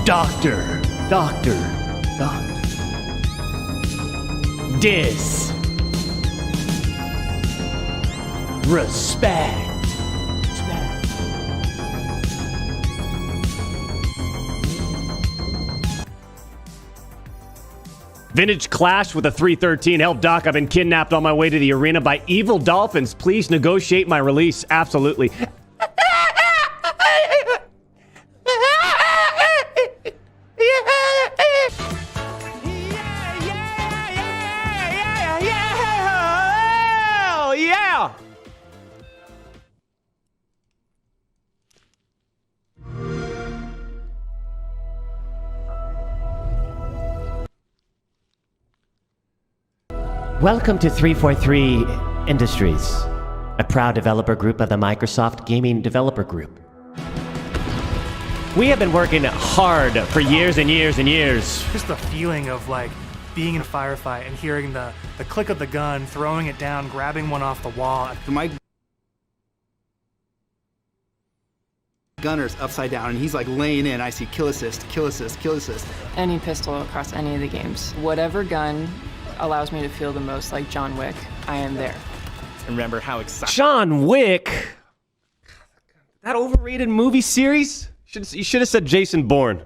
Doctor. Respect. Vintage Clash with a 313. Help Doc, I've been kidnapped on my way to the arena by evil dolphins. Please negotiate my release. Absolutely. Yeah. Welcome to 343 Industries, a proud developer group of the Microsoft Gaming Developer Group. We have been working hard for years and years and years. Just the feeling of like being in a firefight and hearing the click of the gun, throwing it down, grabbing one off the wall. My gunner's upside down and he's like laying in. I see kill assist, kill assist, kill assist. Any pistol across any of the games. Whatever gun allows me to feel the most like John Wick, I am there. Remember how excited John Wick? That overrated movie series? You should have said Jason Bourne.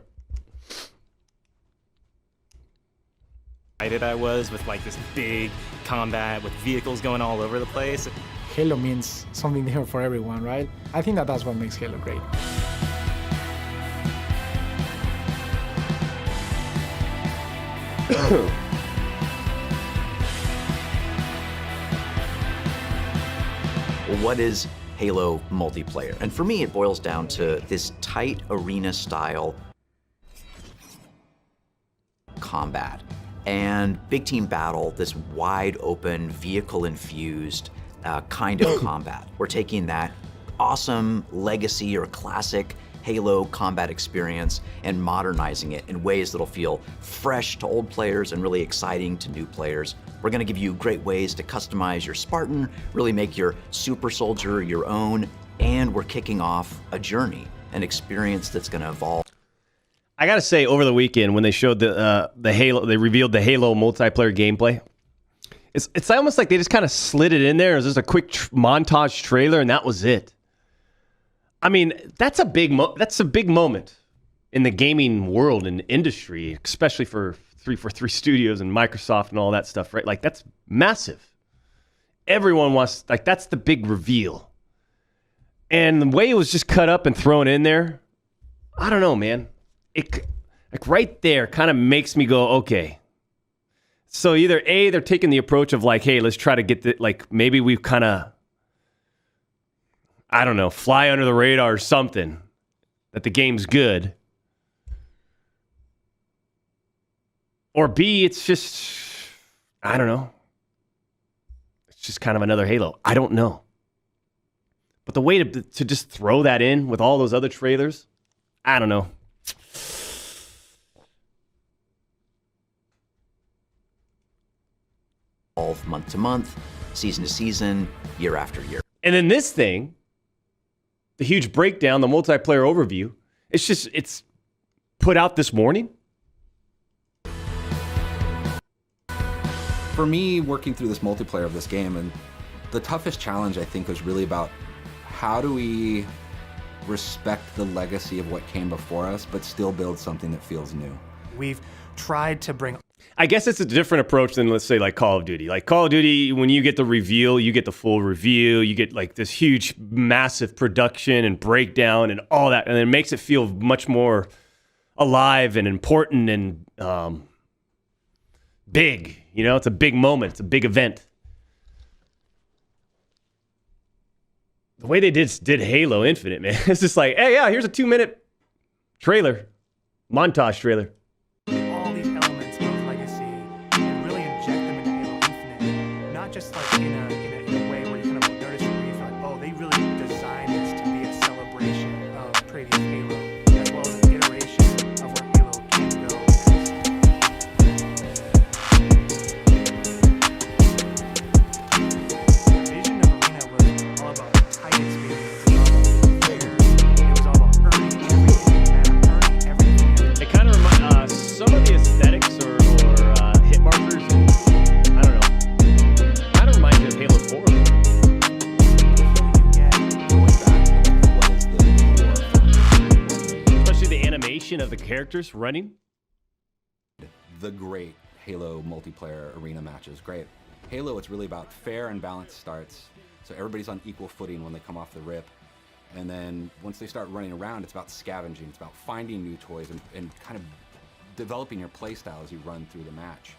I was with like this big combat with vehicles going all over the place. Halo means something different for everyone, right? I think that's what makes Halo great. What is Halo multiplayer? And for me, it boils down to this tight arena style combat and big team battle, this wide open, vehicle infused kind of combat. We're taking that awesome legacy or classic Halo combat experience and modernizing it in ways that'll feel fresh to old players and really exciting to new players. We're gonna give you great ways to customize your Spartan, really make your super soldier your own, and we're kicking off a journey, an experience that's gonna evolve. I gotta say, over the weekend when they showed the Halo, they revealed the Halo multiplayer gameplay. It's almost like they just kind of slid it in there. It was just a quick montage trailer, and that was it. I mean, that's a big moment in the gaming world and industry, especially for 343 Studios and Microsoft and all that stuff, right? Like, that's massive. Everyone wants, like, that's the big reveal. And the way it was just cut up and thrown in there, I don't know, man. It, like, right there kind of makes me go, okay. So either A, they're taking the approach of like, hey, let's try to get the, like, maybe we've kind of, I don't know, fly under the radar or something, that the game's good. Or B, it's just, I don't know. It's just kind of another Halo. I don't know. But the way to just throw that in with all those other trailers, I don't know. Month to month, season to season, year after year. And then this thing, the huge breakdown, the multiplayer overview, it's put out this morning. For me, working through this multiplayer of this game, and the toughest challenge I think was really about how do we respect the legacy of what came before us, but still build something that feels new. We've tried to bring... I guess it's a different approach than, let's say, like Call of Duty. Like Call of Duty, when you get the reveal, you get the full review, you get like this huge, massive production and breakdown and all that, and it makes it feel much more alive and important and big. You know, it's a big moment. It's a big event. The way they did Halo Infinite, man, it's just like, hey, yeah, here's a 2-minute trailer, montage trailer. all these elements of legacy and really inject them into Halo Infinite, not just like in a way where you kind of notice and you feel like, oh, they really designed this to be a celebration of previous Halo, as well as an iteration of where Halo can go. The vision of Arena was all about tight experience. It was all about fair. It was all about earning everything, man. Earning everything. It kind the characters running. The great Halo multiplayer arena matches, great. Halo, it's really about fair and balanced starts, so everybody's on equal footing when they come off the rip. And then once they start running around, it's about scavenging, it's about finding new toys and kind of developing your play style as you run through the match.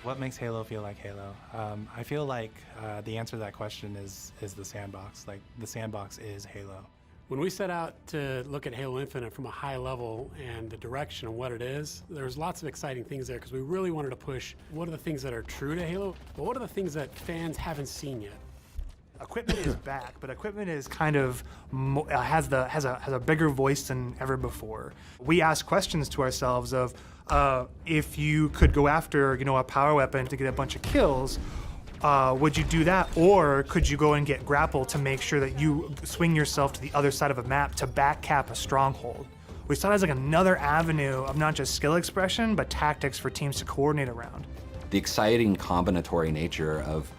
What makes Halo feel like Halo? I feel like the answer to that question is the sandbox. Like, the sandbox is Halo. When we set out to look at Halo Infinite from a high level and the direction of what it is, there's lots of exciting things there because we really wanted to push what are the things that are true to Halo, but what are the things that fans haven't seen yet? Equipment is back, but equipment is kind of has a bigger voice than ever before. We ask questions to ourselves of if you could go after a power weapon to get a bunch of kills, would you do that, or could you go and get grapple to make sure that you swing yourself to the other side of a map to back cap a stronghold? We saw it as like another avenue of not just skill expression, but tactics for teams to coordinate around. The exciting combinatory nature of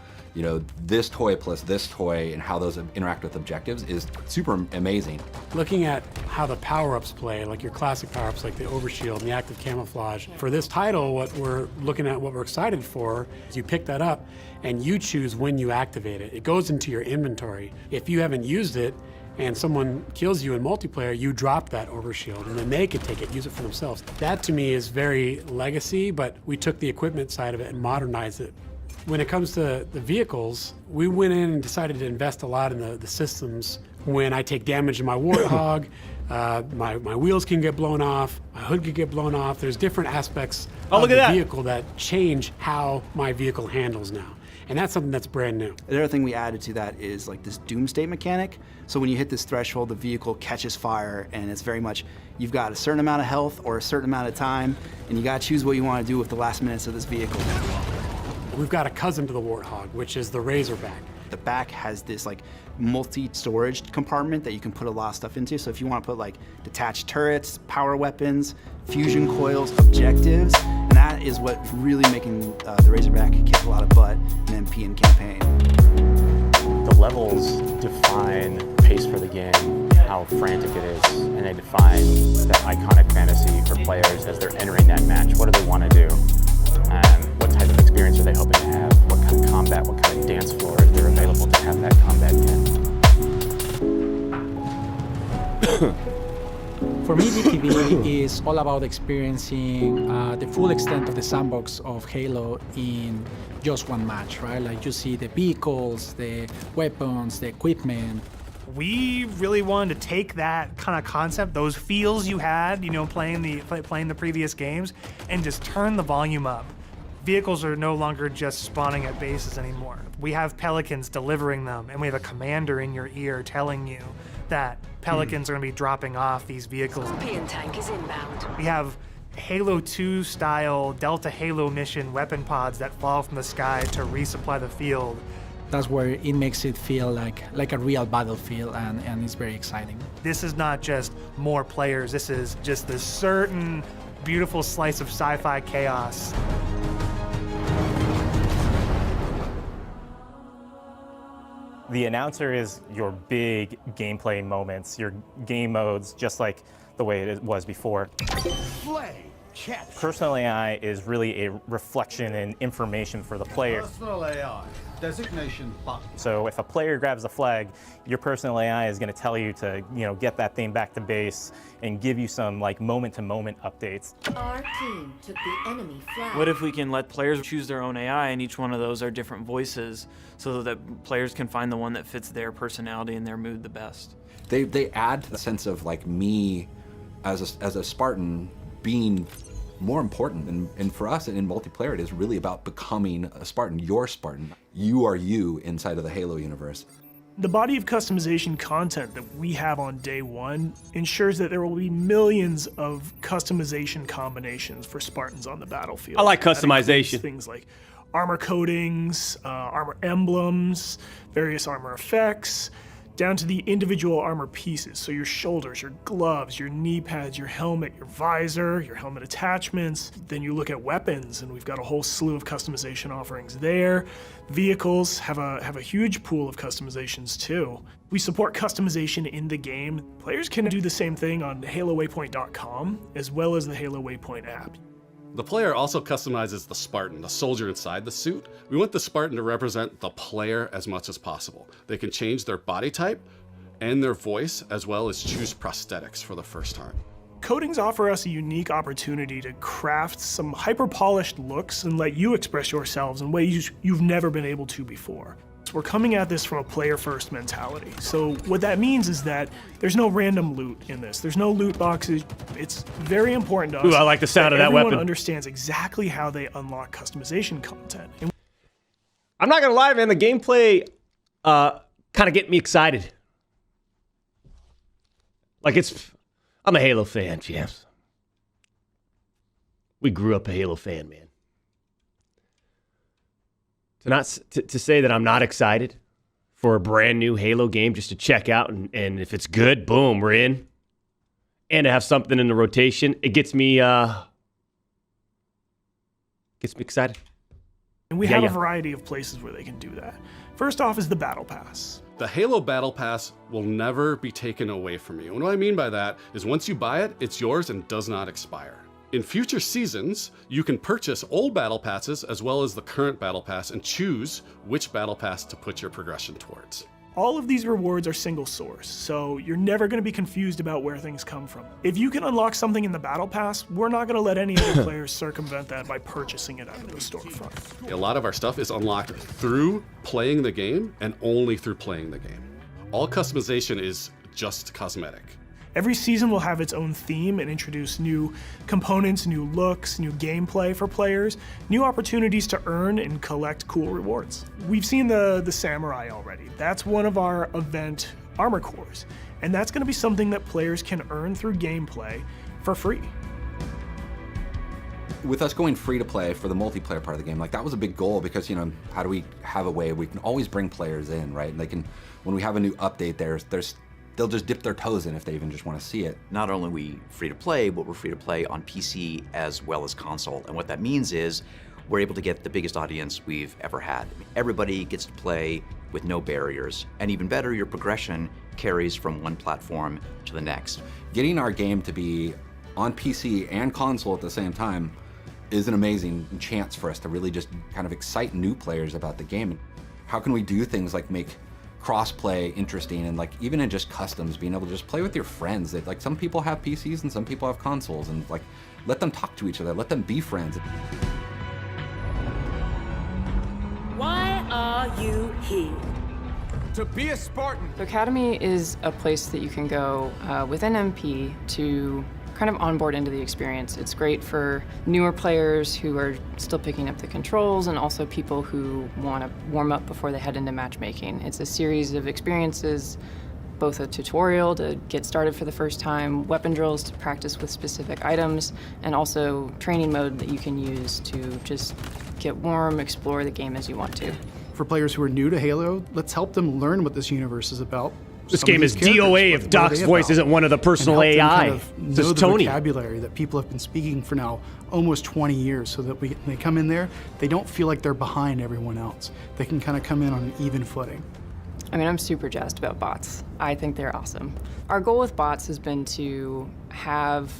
this toy plus this toy and how those interact with objectives is super amazing. Looking at how the power-ups play, like your classic power-ups like the overshield and the active camouflage. For this title, what we're looking at, what we're excited for, is you pick that up and you choose when you activate it. It goes into your inventory. If you haven't used it and someone kills you in multiplayer, you drop that overshield and then they can take it, use it for themselves. That to me is very legacy, but we took the equipment side of it and modernized it. When it comes to the vehicles, we went in and decided to invest a lot in the systems. When I take damage in my Warthog, my wheels can get blown off, my hood can get blown off. There's different aspects of the vehicle that change how my vehicle handles now. And that's something that's brand new. The other thing we added to that is like this doomsday mechanic. So when you hit this threshold, the vehicle catches fire, and it's very much, you've got a certain amount of health or a certain amount of time, and you gotta choose what you wanna do with the last minutes of this vehicle. We've got a cousin to the Warthog, which is the Razorback. The back has this like multi-storage compartment that you can put a lot of stuff into. So if you want to put like detached turrets, power weapons, fusion coils, objectives, and that is what really making the Razorback kick a lot of butt in MP and campaign. The levels define pace for the game, how frantic it is, and they define that iconic fantasy for players as they're entering that match. What do they want to do? What type of experience are they hoping to have? What kind of combat, what kind of dance floor is there available to have that combat in? For me, DTV is all about experiencing the full extent of the sandbox of Halo in just one match, right? Like you see the vehicles, the weapons, the equipment. We really wanted to take that kind of concept, those feels you had, playing the previous games, and just turn the volume up. Vehicles are no longer just spawning at bases anymore. We have Pelicans delivering them, and we have a commander in your ear telling you that Pelicans are going to be dropping off these vehicles. Tank is inbound. We have Halo 2 style Delta Halo mission weapon pods that fall from the sky to resupply the field. That's where it makes it feel like a real battlefield, and it's very exciting. This is not just more players, this is just this certain beautiful slice of sci-fi chaos. The announcer is your big gameplay moments, your game modes, just like the way it was before. Personal AI is really a reflection and information for the player. Personal AI, designation button. So if a player grabs a flag, your personal AI is going to tell you to, get that thing back to base and give you some moment-to-moment updates. Our team took the enemy flag. What if we can let players choose their own AI, and each one of those are different voices, so that players can find the one that fits their personality and their mood the best? They add to the sense of me as a Spartan being more important, and for us in multiplayer it is really about becoming a Spartan. You're Spartan. You are you inside of the Halo universe. The body of customization content that we have on day one ensures that there will be millions of customization combinations for Spartans on the battlefield. I like customization. Things like armor coatings, armor emblems, various armor effects, down to the individual armor pieces. So your shoulders, your gloves, your knee pads, your helmet, your visor, your helmet attachments. Then you look at weapons, and we've got a whole slew of customization offerings there. Vehicles have a huge pool of customizations too. We support customization in the game. Players can do the same thing on HaloWaypoint.com, as well as the Halo Waypoint app. The player also customizes the Spartan, the soldier inside the suit. We want the Spartan to represent the player as much as possible. They can change their body type and their voice, as well as choose prosthetics for the first time. Coatings offer us a unique opportunity to craft some hyper-polished looks and let you express yourselves in ways you've never been able to before. We're coming at this from a player-first mentality. So what that means is that there's no random loot in this. There's no loot boxes. It's very important to us. Ooh, I like the sound of that weapon. Everyone understands exactly how they unlock customization content. And I'm not gonna lie, man. The gameplay kind of get me excited. Like I'm a Halo fan, James. We grew up a Halo fan, man. To say that I'm not excited for a brand new Halo game just to check out and if it's good, boom, we're in. And to have something in the rotation, it gets me excited. And we have a variety of places where they can do that. First off is the Battle Pass. The Halo Battle Pass will never be taken away from you. And what I mean by that is once you buy it, it's yours and does not expire. In future seasons, you can purchase old Battle Passes as well as the current Battle Pass and choose which Battle Pass to put your progression towards. All of these rewards are single source, so you're never going to be confused about where things come from. If you can unlock something in the Battle Pass, we're not going to let any other players circumvent that by purchasing it out of the storefront. A lot of our stuff is unlocked through playing the game and only through playing the game. All customization is just cosmetic. Every season will have its own theme and introduce new components, new looks, new gameplay for players, new opportunities to earn and collect cool rewards. We've seen the Samurai already. That's one of our event armor cores, and that's going to be something that players can earn through gameplay for free. With us going free to play for the multiplayer part of the game, like that was a big goal because, you know, how do we have a way we can always bring players in, right? And they can, when we have a new update, they'll just dip their toes in if they even just want to see it. Not only are we free to play, but we're free to play on PC as well as console. And what that means is we're able to get the biggest audience we've ever had. I mean, everybody gets to play with no barriers. And even better, your progression carries from one platform to the next. Getting our game to be on PC and console at the same time is an amazing chance for us to really just kind of excite new players about the game. How can we do things like make cross-play interesting, and like even in just customs, being able to just play with your friends. That like some people have PCs and some people have consoles, and like let them talk to each other, let them be friends. Why are you here? To be a Spartan. The Academy is a place that you can go within MP to kind of onboard into the experience. It's great for newer players who are still picking up the controls and also people who want to warm up before they head into matchmaking. It's a series of experiences, both a tutorial to get started for the first time, weapon drills to practice with specific items, and also training mode that you can use to just get warm, explore the game as you want to. For players who are new to Halo, let's help them learn what this universe is about. This game is DOA if Doc's voice isn't one of the personal AI. This is Tony. Vocabulary that people have been speaking for now almost 20 years, so that when they come in there, they don't feel like they're behind everyone else. They can kind of come in on an even footing. I mean, I'm super jazzed about bots. I think they're awesome. Our goal with bots has been to have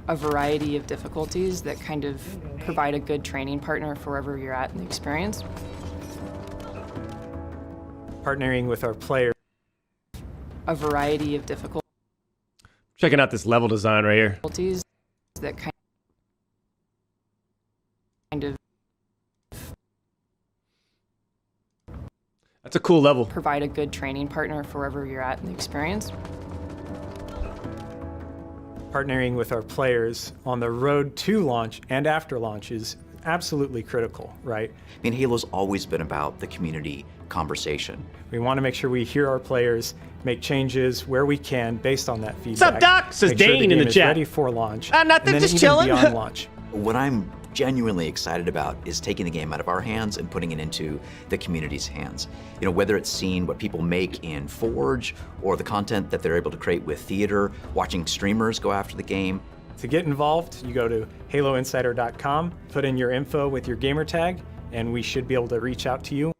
a variety of difficulties that kind of provide a good training partner for wherever you're at in the experience. Partnering with our players. A variety of difficulties. Checking out this level design right here. That kind of. That's a cool level. Provide a good training partner for wherever you're at in the experience. Partnering with our players on the road to launch and after launch is absolutely critical, right? I mean, Halo's always been about the community conversation. We want to make sure we hear our players, make changes where we can based on that feedback. What's up, Doc? Says Make sure Dane the in the game is chat. ready for launch. Nothing, and then just even chilling. beyond launch. What I'm genuinely excited about is taking the game out of our hands and putting it into the community's hands. You know, whether it's seeing what people make in Forge or the content that they're able to create with theater, watching streamers go after the game. To get involved, you go to haloinsider.com, put in your info with your gamer tag, and we should be able to reach out to you.